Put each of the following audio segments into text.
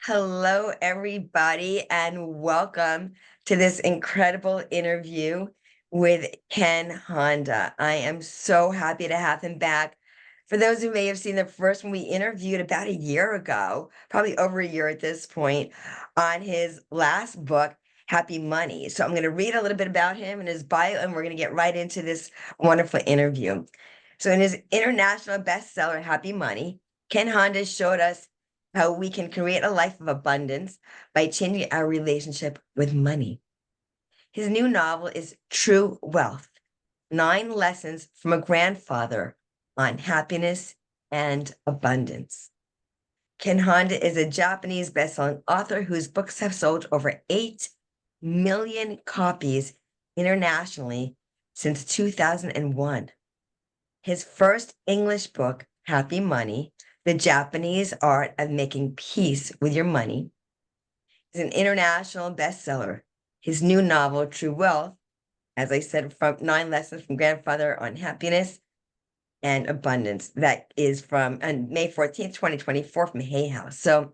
Hello, everybody, and welcome to this incredible interview with Ken Honda. I am so happy to have him back. For those who may have seen the first one we interviewed about a year ago, probably over a year at this point, on his last book, Happy Money. So I'm going to read a little bit about him and his bio, and we're going to get right into this wonderful interview. So in his international bestseller, Happy Money, Ken Honda showed us how we can create a life of abundance by changing our relationship with money. His new novel is True Wealth: 9 Lessons from a Grandfather on Happiness and Abundance. Ken Honda is a Japanese bestselling author whose books have sold over 8 million copies internationally since 2001. His first English book, Happy Money: The Japanese Art of Making Peace with Your Money, is an international bestseller. His new novel, True Wealth, as I said, from 9 Lessons from Grandfather on Happiness and Abundance, that is from May 14th, 2024 from Hay House. So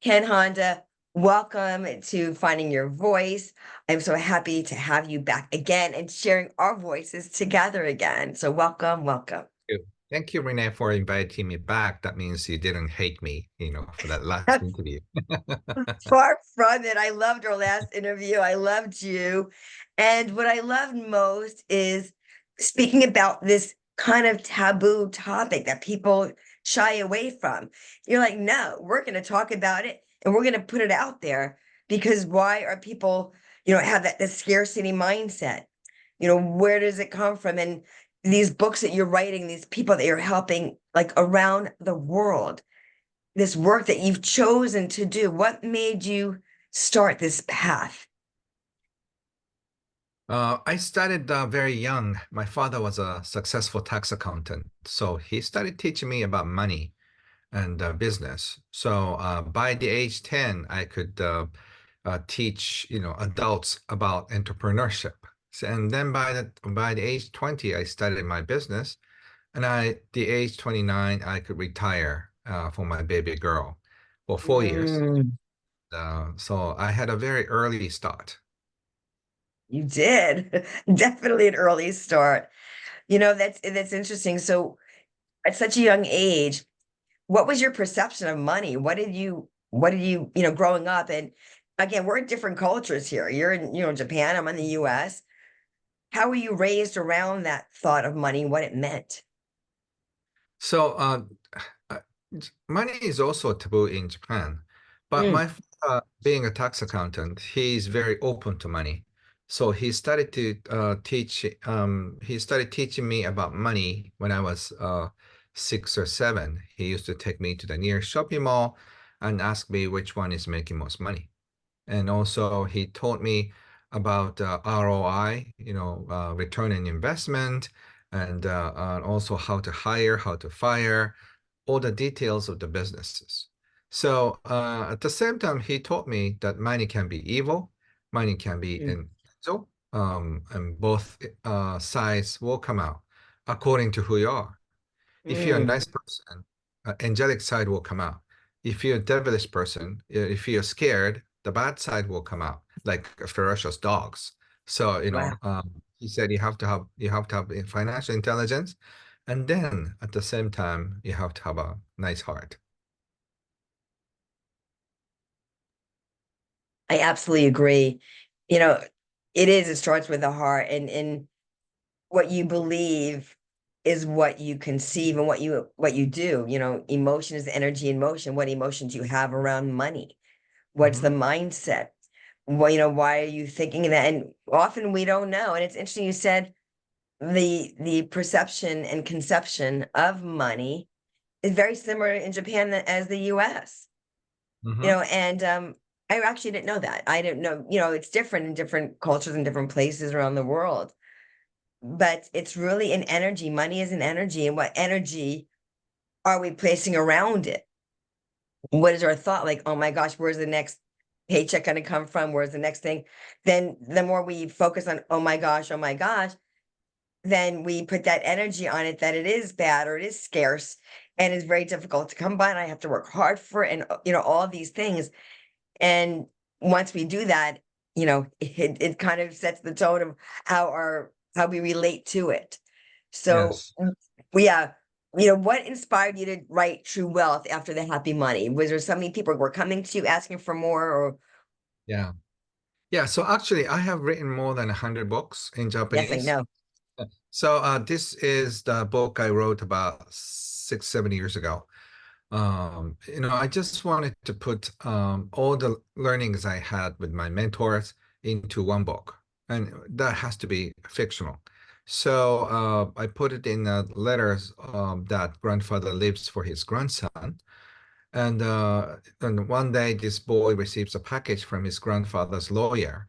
Ken Honda, welcome to Finding Your Voice. I'm so happy to have you back again and sharing our voices together again. So welcome, welcome. you. Thank you, Renee, for inviting me back. That means you didn't hate me, for that last interview. Far from it. I loved our last interview. I loved you. And what I loved most is speaking about this kind of taboo topic that people shy away from. You're like, no, we're going to talk about it and we're going to put it out there because why are people, have that scarcity mindset? Where does it come from? And these books that you're writing, these people that you're helping, like around the world, this work that you've chosen to do, what made you start this path? I started very young. My father was a successful tax accountant, so he started teaching me about money and business. So by the age 10, I could teach, adults about entrepreneurship. And then by the age 20, I started my business. And the age 29, I could retire for my baby girl for 4 years. Mm, So I had a very early start. you did. Definitely an early start. That's interesting. So at such a young age, what was your perception of money? What did you, growing up? And again, we're in different cultures here. You're in, Japan, I'm in the US. How were you raised around that thought of money, what it meant? So uh, money is also taboo in Japan. But Mm, my father, being a tax accountant, he's very open to money. So he started teaching me about money when I was 6 or 7. He used to take me to the nearest shopping mall and ask me which one is making most money. And also he taught me about ROI, return on investment, and also how to hire, how to fire, all the details of the businesses. So at the same time, he taught me that money can be evil, money can be mm, an angel, and both sides will come out according to who you are. If you're a mm. nice person, angelic side will come out. If you're a devilish person, if you're scared, the bad side will come out, like ferocious dogs. So, Wow. he said you have to have financial intelligence, and then at the same time, you have to have a nice heart. I absolutely agree. You know, it starts with the heart and what you believe is what you conceive and what you do. Emotion is energy in motion. What emotions you have around money? What's the Mhm. mindset? Why are you thinking that? And often we don't know. And it's interesting you said the perception and conception of money is very similar in Japan as the US. Mhm. And I actually didn't know that. I didn't know, it's different in different cultures and different places around the world. But it's really an energy. Money is an energy. And what energy are we placing around it? What is our thought? Like, oh my gosh, where's the next paycheck going to come from? Where's the next thing? Then the more we focus on, oh my gosh, then we put that energy on it that it is bad or it is scarce and is very difficult to come by and I have to work hard for it and all these things. And once we do that, it kind of sets the tone of how we relate to it. So Yes. yeah, what inspired you to write True Wealth after the Happy Money? Was there so many people were coming to you asking for more or Yeah. Yeah. So actually, I have written more than 100 books in yes, I Japanese. know. So this is the book I wrote about 6, 7 years ago. I just wanted to put all the learnings I had with my mentors into one book, and that has to be fictional. So I put it in letters that grandfather leaves for his grandson. And one day, this boy receives a package from his grandfather's lawyer.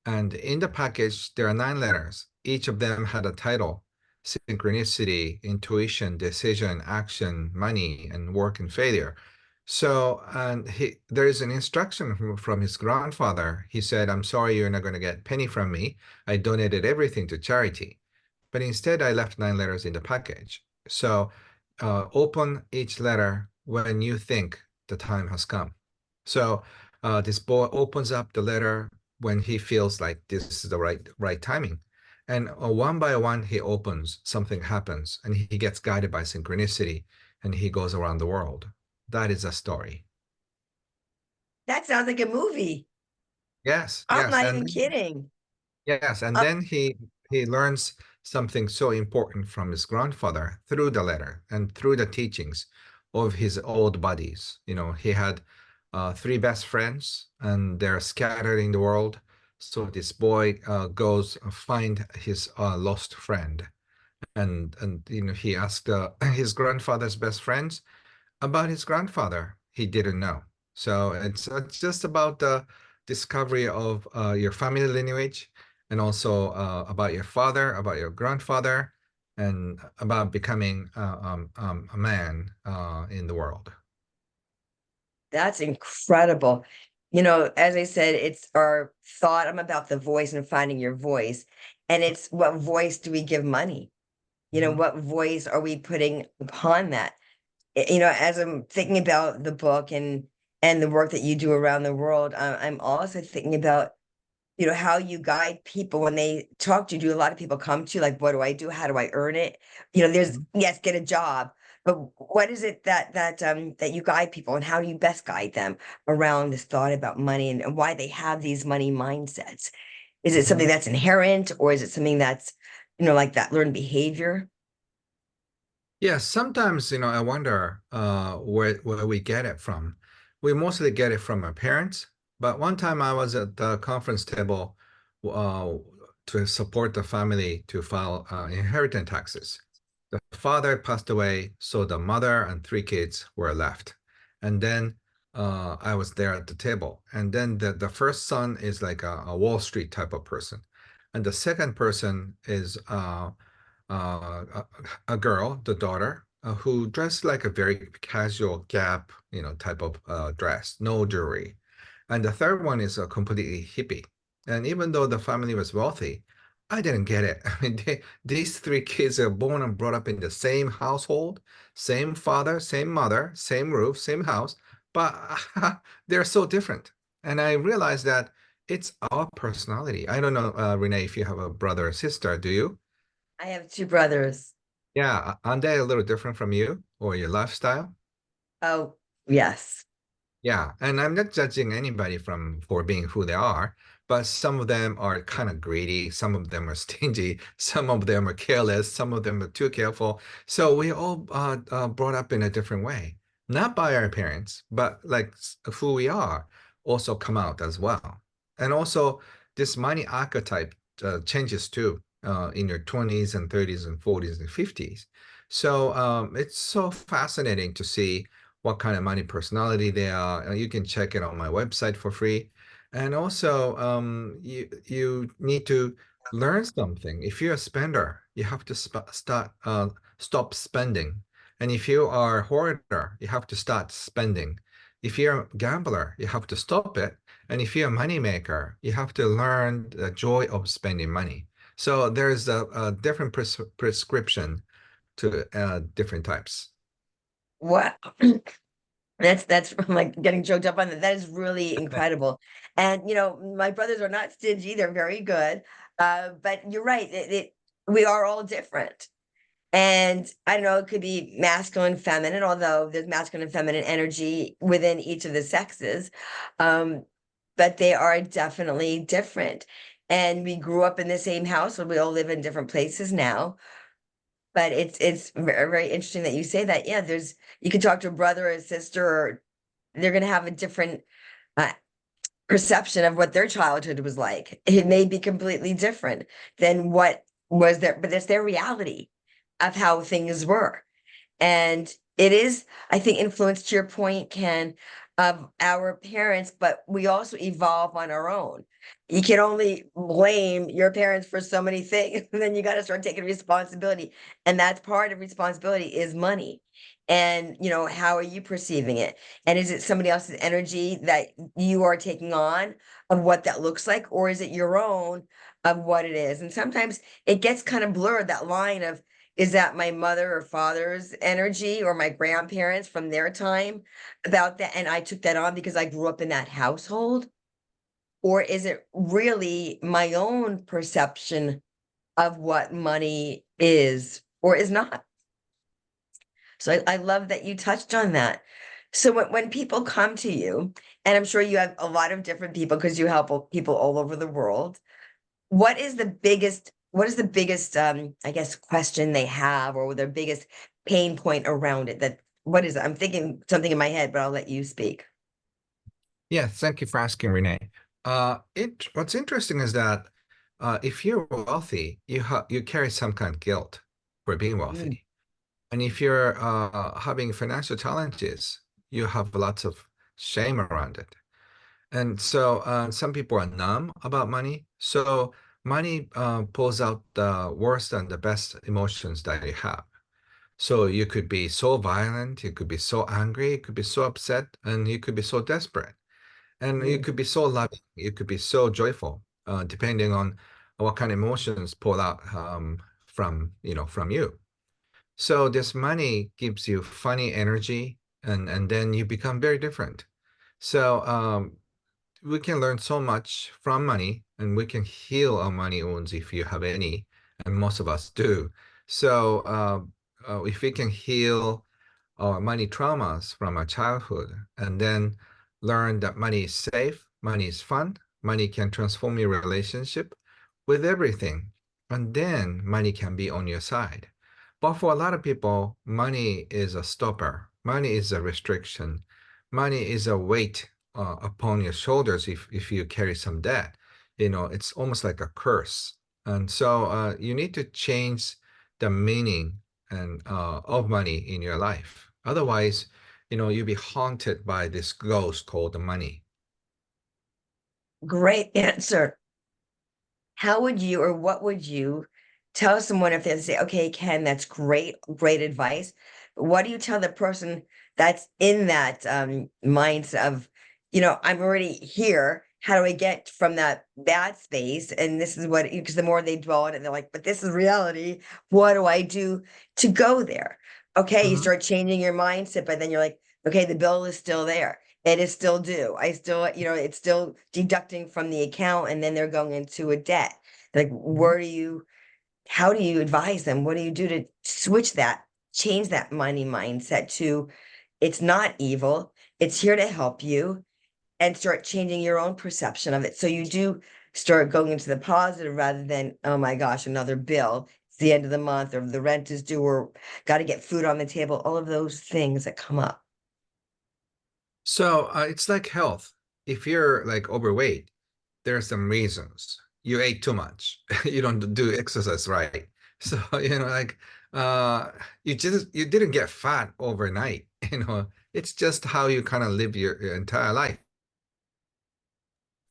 And in the package, there are 9 letters. Each of them had a title: synchronicity, intuition, decision, action, money, and work and failure. So, and there is an instruction from his grandfather. He said, "I'm sorry, you're not going to get a penny from me. I donated everything to charity." But instead, I left 9 letters in the package. So, open each letter when you think the time has come. So, this boy opens up the letter when he feels like this is the right timing. And one by one, he opens, something happens, and he gets guided by synchronicity, and he goes around the world. That is a story. That sounds like a movie. Yes, I'm yes. not And even kidding. yes, and Uh, then he learns something so important from his grandfather through the letter and through the teachings of his old buddies. He had 3 best friends, and they're scattered in the world. So this boy goes find his lost friend, and he asked his grandfather's best friends about his grandfather. He didn't know. So it's just about the discovery of your family lineage, and also about your father, about your grandfather, and about becoming a man in the world. that's incredible. As I said, it's our thought. I'm about the voice and finding your voice. And it's what voice do we give money? Mhm. What voice are we putting upon that? As I'm thinking about the book and the work that you do around the world, I'm also thinking about how you guide people when they talk to you. Do a lot of people come to you like, what do I do? How do I earn it? There's Mhm. yes, get a job, but what is it that you guide people and how do you best guide them around this thought about money and why they have these money mindsets? Is it something Mhm. that's inherent or is it something that's, like that learned behavior? Yeah, sometimes, I wonder where we get it from. We mostly get it from our parents, but one time I was at the conference table uh, to support the family to file inheritance taxes. The father passed away, so the mother and 3 kids were left. And then I was there at the table. And then the first son is like a Wall Street type of person. And the second person is a, a girl, the daughter, who dressed like a very casual Gap, type of dress, no jewelry. And the third one is a completely hippie. And even though the family was wealthy, I didn't get it. I mean, these 3 kids are born and brought up in the same household, same father, same mother, same roof, same house, but they're so different. And I realized that it's our personality. I don't know, Renee, if you have a brother or sister, do you? I have two brothers. Yeah, aren't they a little different from you or your lifestyle? Oh, yes. Yeah, and I'm not judging anybody for being who they are, but some of them are kind of greedy, some of them are stingy, some of them are careless, some of them are too careful. So we all brought up in a different way, not by our parents, but like who we are also come out as well. And also, this money archetype changes too in your 20s and 30s and 40s and 50s. So it's so fascinating to see what kind of money personality they are. You can check it on my website for free. And also, you need to learn something. If you're a spender, you have to stop spending. And if you are a hoarder, you have to start spending. If you're a gambler, you have to stop it. And if you're a money maker, you have to learn the joy of spending money. So there's a different prescription to different types. What? That's I'm like getting choked up on that. That is really incredible. And my brothers are not stingy, they're very good. But you're right, we are all different. And I don't know, it could be masculine, feminine, although there's masculine and feminine energy within each of the sexes. Um, but they are definitely different. And we grew up in the same house, so we all live in different places now. But it's very, very interesting that you say that. Yeah, you can talk to a brother or a sister, or they're going to have a different uh, perception of what their childhood was like. It may be completely different than what was there, but it's their reality of how things were. And it is, I think, influenced to your point, Ken, of our parents, but we also evolve on our own. You can only blame your parents for so many things, and then you got to start taking responsibility. And that's part of responsibility is money. And, how are you perceiving it? And is it somebody else's energy that you are taking on of what that looks like, or is it your own of what it is? And sometimes it gets kind of blurred, that line of, is that my mother or father's energy or my grandparents from their time about that? And I took that on because I grew up in that household? Or is it really my own perception of what money is or is not? So I love that you touched on that. So when people come to you, and I'm sure you have a lot of different people because you help people all over the world, what is the biggest I guess question they have, or their biggest pain point around it? That what is it? I'm thinking something in my head, but I'll let you speak. Yeah, thank you for asking, Renee. What's interesting is that if you're wealthy, you carry some kind of guilt for being Mm, wealthy. And if you're having financial challenges, you have lots of shame around it. And so some people are numb about money. So money pulls out the worst and the best emotions that you have. So you could be so violent, you could be so angry, you could be so upset, and you could be so desperate. And you mm. could be so loving, you could be so joyful, depending on what kind of emotions pull out from you. So this money gives you funny energy, and then you become very different. So we can learn so much from money, and we can heal our money wounds if you have any, and most of us do. So if we can heal our money traumas from our childhood, and then learn that money is safe, money is fun, money can transform your relationship with everything, and then money can be on your side. But for a lot of people, money is a stopper, money is a restriction, money is a weight upon your shoulders if you carry some debt. It's almost like a curse. And so you need to change the meaning and of money in your life. Otherwise, you'll be haunted by this ghost called the money. Great answer. How would you, or what would you tell someone if they say, okay, Ken, that's great, great advice. But what do you tell the person that's in that mindset of, I'm already here. How do I get from that bad space? And this is what, because the more they dwell on it, they're like, but this is reality. What do I do to go there? Okay, you Mhm. start changing your mindset, but then you're like, okay, the bill is still there. It is still due. I still, it's still deducting from the account, and then they're going into a debt. Like, Mhm. how do you advise them? What do you do to switch that, change that money mindset to it's not evil, it's here to help you, and start changing your own perception of it. So you do start going into the positive rather than, oh my gosh, another bill. It's the end of the month, or the rent is due, or got to get food on the table, all of those things that come up. So it's like health. If you're like overweight, there are some reasons. You ate too much. You don't do exercise right. So, like uh you didn't get fat overnight, It's just how you kind of live your entire life.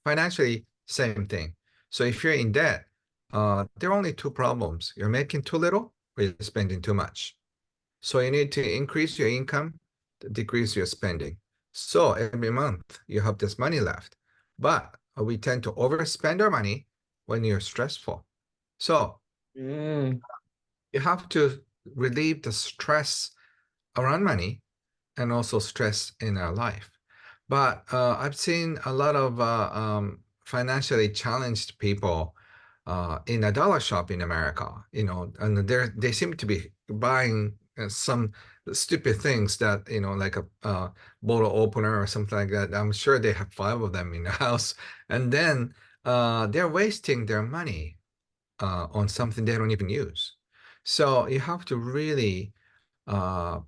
Financially, same thing. So if you're in debt, there are only two problems. You're making too little or you're spending too much. So you need to increase your income, decrease your spending. So every month you have this money left. But we tend to overspend our money when you're stressful. So Mm, you have to relieve the stress around money and also stress in our life. But I've seen a lot of financially challenged people in a dollar shop in America, and they seem to be buying some stupid things that, like a bottle opener or something like that. I'm sure they have five of them in the house, and then they're wasting their money on something they don't even use. So you have to really uh,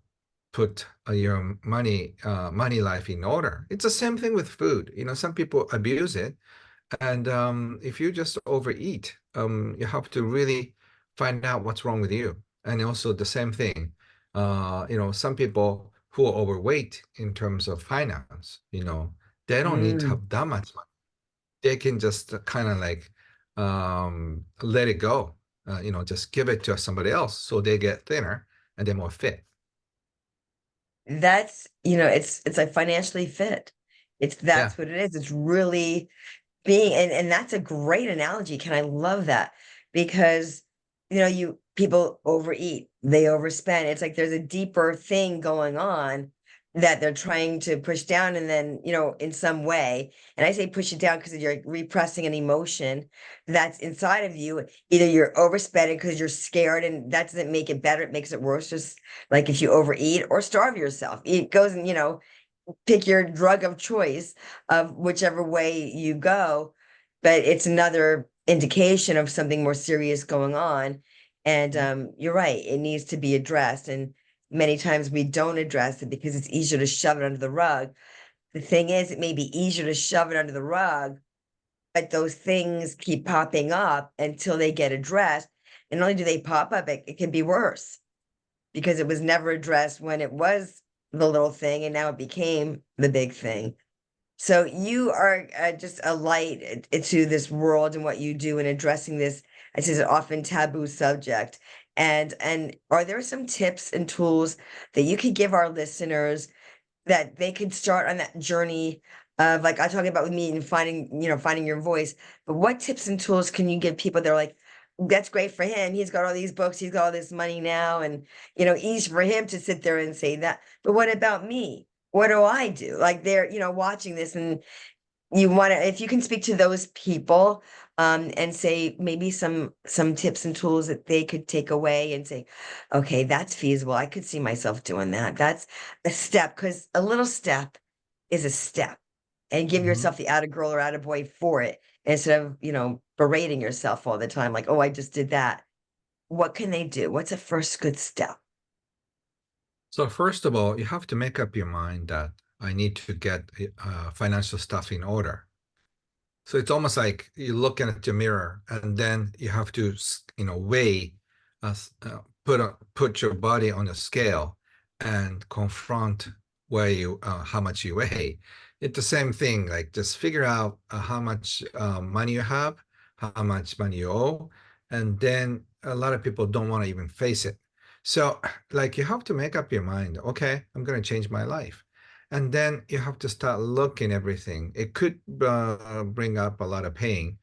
put your money life in order. It's the same thing with food. Some people abuse it, and if you just overeat, you have to really find out what's wrong with you. And also the same thing, some people who are overweight in terms of finance, they don't need to mm. have that much money. They can just kind of like let it go. Just give it to somebody else so they get thinner and they're more fit. It's like financially fit. Yeah. That's what it is. It's really being, and that's a great analogy. Can I love that? Because you people overeat, they overspend. It's like there's a deeper thing going on that they're trying to push down, and then in some way, and I say push it down because you're repressing an emotion that's inside of you. Either you're overspending because you're scared, and that doesn't make it better, it makes it worse. Just like if you overeat or starve yourself, it goes and pick your drug of choice of whichever way you go, but it's another indication of something more serious going on. And you're right, it needs to be addressed. And many times we don't address it because it's easier to shove it under the rug. The thing is, it may be easier to shove it under the rug, but those things keep popping up until they get addressed. And not only do they pop up, it can be worse because it was never addressed when it was the little thing and now it became the big thing. So you are just a light into this world and what you do in addressing this, as is an often taboo subject. And are there some tips and tools that you could give our listeners that they could start on that journey of, like I talking about with me and finding your voice, but what tips and tools can you give people that are like, that's great for him. He's got all these books, he's got all this money now, and easy for him to sit there and say that. But what about me? What do I do? Like they're, watching this and you want to, if you can speak to those people and say maybe some tips and tools that they could take away and say, okay, that's feasible. I could see myself doing that. That's a step, because a little step is a step. And give Mhm. yourself the atta girl or atta boy for it instead of, berating yourself all the time, like, oh, I just did that. What can they do? What's a first good step? So first of all, you have to make up your mind that I need to get financial stuff in order. So it's almost like you're looking at your mirror, and then you have to, weigh, put your body on a scale, and confront how much you weigh. It's the same thing. Like just figure out how much money you have, how much money you owe, and then a lot of people don't want to even face it. So, like, you have to make up your mind. Okay, I'm going to change my life. And then you have to start looking everything. It could bring up a lot of pain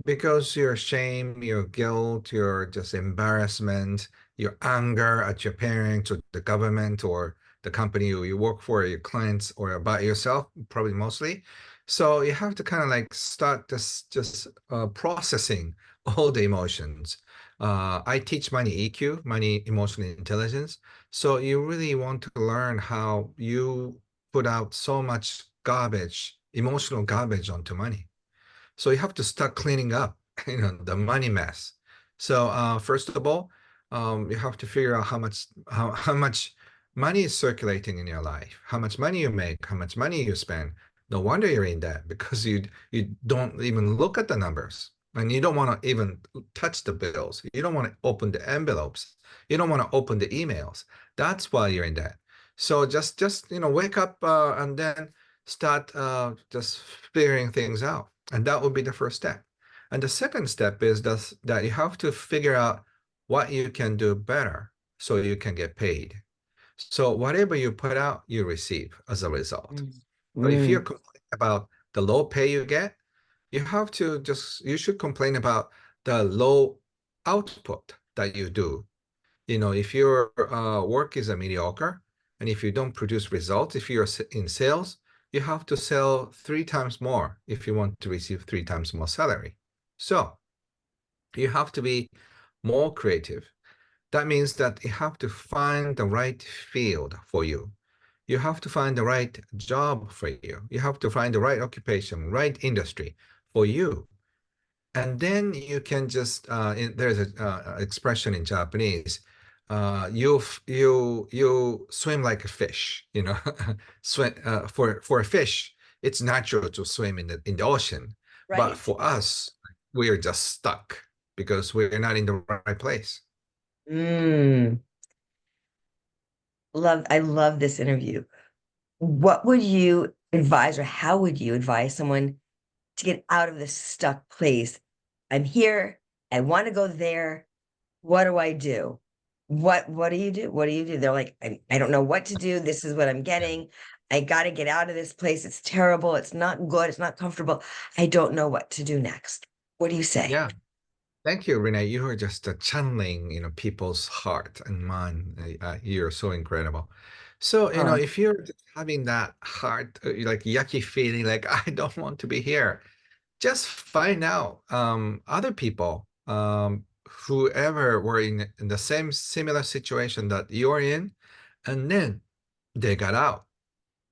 because your shame, your guilt, your just embarrassment, your anger at your parents or the government or the company you work for, your clients, or about yourself, probably mostly. So you have to kind of like start this just processing all the emotions. I teach money EQ, money emotional intelligence. So you really want to learn how you put out so much garbage, emotional garbage onto money. So you have to start cleaning up, the money mess. So first of all, you have to figure out how much money is circulating in your life, how much money you make, how much money you spend. No wonder you're in debt because you don't even look at the numbers and you don't want to even touch the bills. You don't want to open the envelopes. You don't want to open the emails. That's why you're in debt. So just wake up and then start just figuring things out. And that would be the first step. And the second step is that you have to figure out what you can do better so you can get paid. So whatever you put out, you receive as a result. Mm. So if you're Mm. complaining about the low pay you get, you should complain about the low output that you do. If your work is a mediocre, and if you don't produce results, if you're in sales, you have to sell 3 times more if you want to receive 3 times more salary. So you have to be more creative. That means that you have to find the right field for you. You have to find the right job for you. You have to find the right occupation, right industry for you. And then you can just there's an expression in Japanese. You swim like a fish. Swim for a fish. It's natural to swim in the ocean, but Right. for us, we are just stuck because we're not in the right place. Mm, I love this interview. What would you advise, or how would you advise someone to get out of this stuck place? I'm here. I want to go there. What do I do? What do you do? What do you do? They're like, I don't know what to do. This is what I'm Yeah. getting. I got to get out of this place. It's terrible. It's not good. It's not comfortable. I don't know what to do next. What do you say? Yeah. Thank you, Renee. You are just channeling, people's heart and mind. You're so incredible. So, Oh, if you're just having that heart, like yucky feeling, like I don't want to be here, just find out other people, whoever were in the same similar situation that you're in, and then they got out,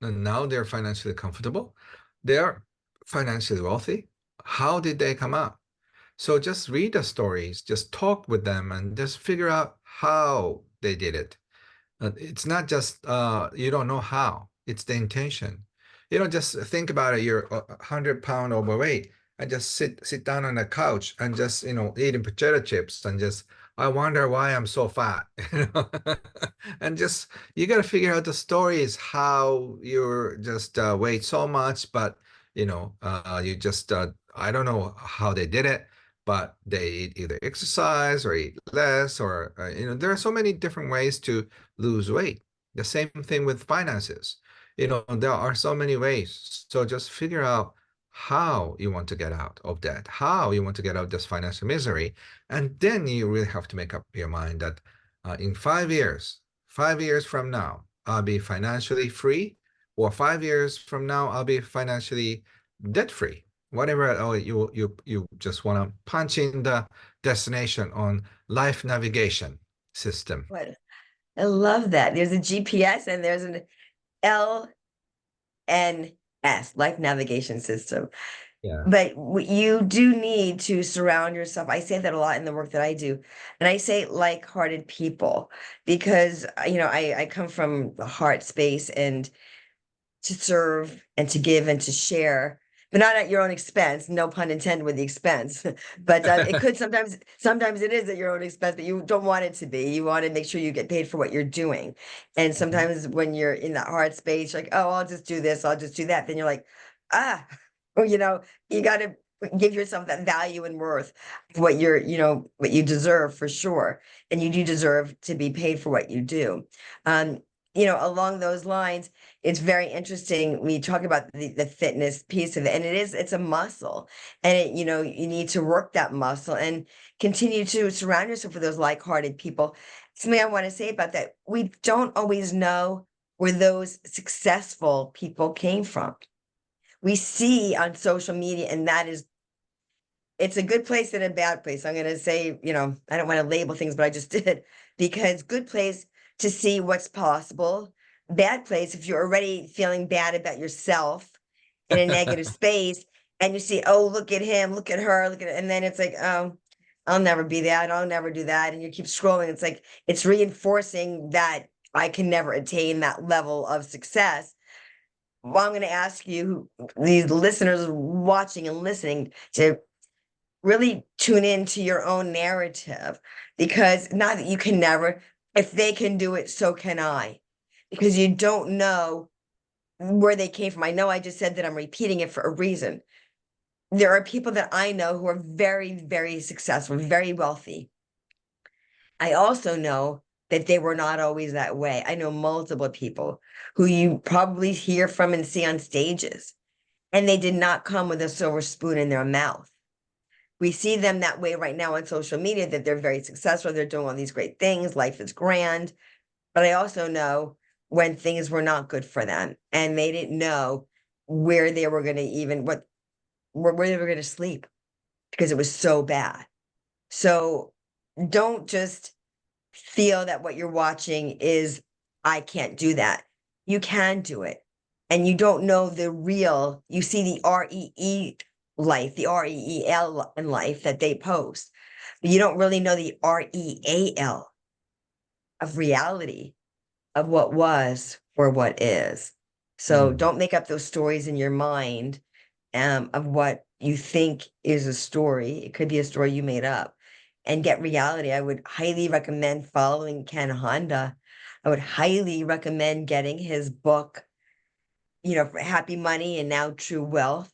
and now they're financially comfortable. They're financially wealthy. How did they come out? So just read the stories, just talk with them, and just figure out how they did it. It's not just you don't know how, it's the intention. Just think about it. You're 100 pound overweight and just sit down on the couch and just eating potato chips and just I wonder why I'm so fat. And just you got to figure out the stories how you're just weighed so much, but you just I don't know how they did it, but they either exercise or eat less, or there are so many different ways to lose weight. The same thing with finances. There are so many ways. So just figure out how you want to get out of debt, how you want to get out of this financial misery. And then you really have to make up your mind that in 5 years, 5 years from now, I'll be financially free, or 5 years from now, I'll be financially debt free. Whatever, oh, you just want to punch in the destination on life navigation system. what? I love that. There's a GPS and there's an LNS, Life Navigation System. Yeah. But you do need to surround yourself. I say that a lot in the work that I do. And I say like-hearted people because, I come from the heart space, and to serve and to give and to share, but not at your own expense. No pun intended with the expense. But it could sometimes it is at your own expense, but you don't want it to be. You want to make sure you get paid for what you're doing. And Mhm. sometimes when you're in that hard space, like, oh, I'll just do this, I'll just do that. Then you're like, ah, well, you got to give yourself that value and worth of what you deserve for sure. And you do deserve to be paid for what you do. Um, along those lines, it's very interesting. We talk about the fitness piece of it, and it's a muscle, and you need to work that muscle and continue to surround yourself with those like-hearted people. Something I want to say about that: we don't always know where those successful people came from. We see on social media, and it's a good place and a bad place. I'm going to say, I don't want to label things, but I just did, because good place to see what's possible. Bad place if you're already feeling bad about yourself in a negative space, and you see, oh, look at him, look at her, look at it. And then it's like, oh, I'll never be that. I'll never do that. And you keep scrolling. It's like, it's reinforcing that I can never attain that level of success. Well, I'm going to ask you, these listeners watching and listening, to really tune into your own narrative, because not that you can never, if they can do it, so can I, because you don't know where they came from. I know I just said that, I'm repeating it for a reason. There are people that I know who are very, very successful, very wealthy. I also know that they were not always that way. I know multiple people who you probably hear from and see on stages, and they did not come with a silver spoon in their mouth. we see them that way right now on social media, that they're very successful, they're doing all these great things, life is grand. But I also know when things were not good for them and they didn't know where they were going to even where they were going to sleep because it was so bad. So don't just feel that what you're watching is, I can't do that. You can do it. And you don't know the real, you see the REE life, the REEL in life that they post, but you don't really know the REAL of reality of what was or what is. So Mm. don't make up those stories in your mind of what you think is a story. It could be a story you made up and get reality. I would highly recommend following Ken Honda. I would highly recommend getting his book, Happy Money and Now True Wealth.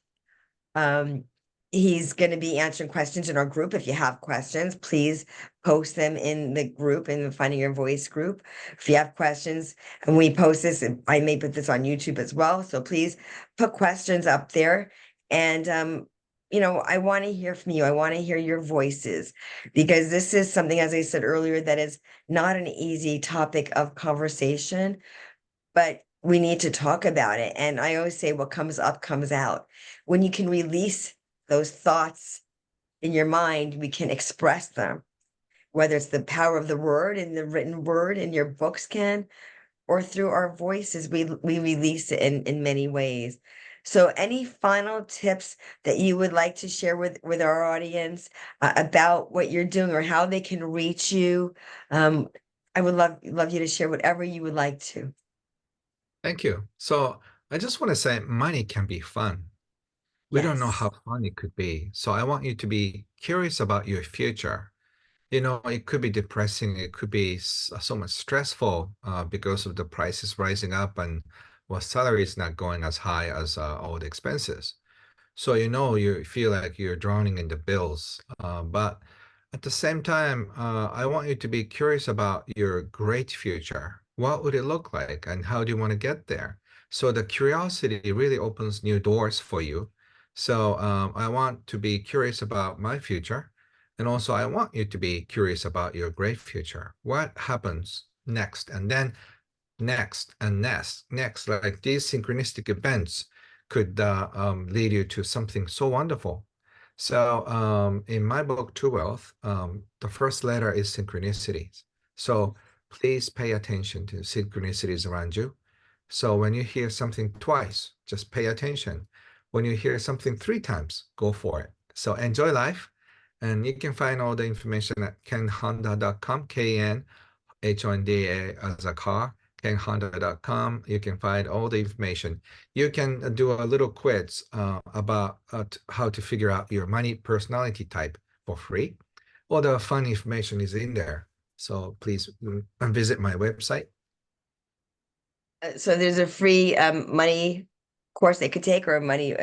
Um, he's going to be answering questions in our group. If you have questions, please post them in the group, in the Finding Your Voice group. If you have questions, and we post this, and I may put this on YouTube as well. So please put questions up there. And I want to hear from you. I want to hear your voices because this is something, as I said earlier, that is not an easy topic of conversation, but we need to talk about it. And I always say what comes up comes out. When you can release those thoughts in your mind, we can express them, whether it's the power of the word and the written word in your books can, or through our voices, we release it in many ways. So any final tips that you would like to share with our audience about what you're doing or how they can reach you? I would love you to share whatever you would like to. Thank you. So I just want to say money can be fun. We don't know Yes. how fun it could be. So I want you to be curious about your future. It could be depressing. It could be so much stressful because of the prices rising up and well, salary is not going as high as all the expenses. So you feel like you're drowning in the bills. But at the same time, I want you to be curious about your great future. What would it look like, and how do you want to get there? So the curiosity really opens new doors for you. So I want to be curious about my future, and also I want you to be curious about your great future. What happens next, and then next and next, like these synchronistic events could lead you to something so wonderful. So in my book, True Wealth, the first letter is synchronicities. So please pay attention to synchronicities around you. So when you hear something twice, just pay attention. When you hear something three times, go for it. So enjoy life. And you can find all the information at kenhonda.com, KenHonda as a car, kenhonda.com. You can find all the information. You can do a little quiz about how to figure out your money personality type for free. All the fun information is in there. So please visit my website. So there's a free money course they could take or a money.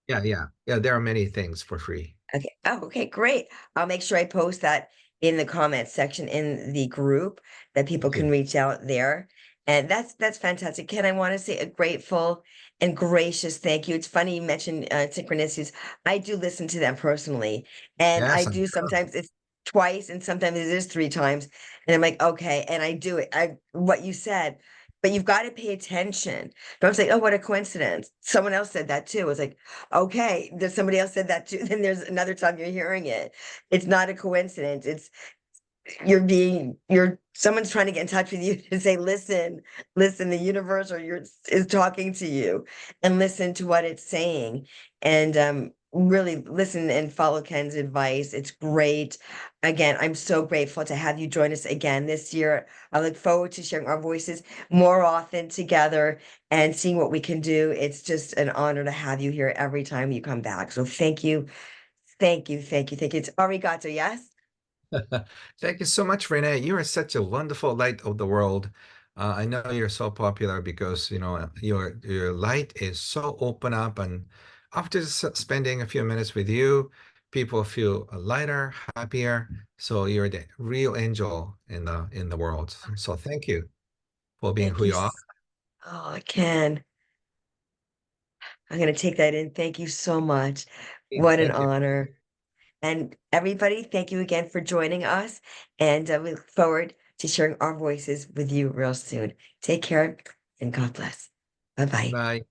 Yeah. There are many things for free. Okay. Oh, okay, great. I'll make sure I post that in the comments section in the group that people Thank can you. reach out there. And that's fantastic. Ken, I want to say a grateful and gracious thank you. It's funny you mentioned synchronicities. I do listen to them personally, and I Yes, I'm do sure. sometimes it's twice and sometimes it is three times. And I'm like, okay, and I do it. I what you said, but you've got to pay attention. Don't say, oh, what a coincidence. Someone else said that too. It's like, okay, there's somebody else said that too. Then there's another time you're hearing it. It's not a coincidence. It's someone's trying to get in touch with you to say, listen, the universe or your is talking to you and listen to what it's saying. And really listen and follow Ken's advice. It's great. Again, I'm so grateful to have you join us again this year. I look forward to sharing our voices more often together and seeing what we can do. It's just an honor to have you here every time you come back. So thank you. Thank you. Thank you. Thank you. It's arigato, yes? Thank you so much, Renee. You are such a wonderful light of the world. I know you're so popular because your light is so open up, and after spending a few minutes with you, people feel lighter, happier. So you're the real angel in the world. So thank you for being Thank who you. you are. Oh, Ken, I'm going to take that in. Thank you so much. What an Thank you. honor. And everybody, thank you again for joining us. And we look forward to sharing our voices with you real soon. Take care and God bless. Bye bye. Bye.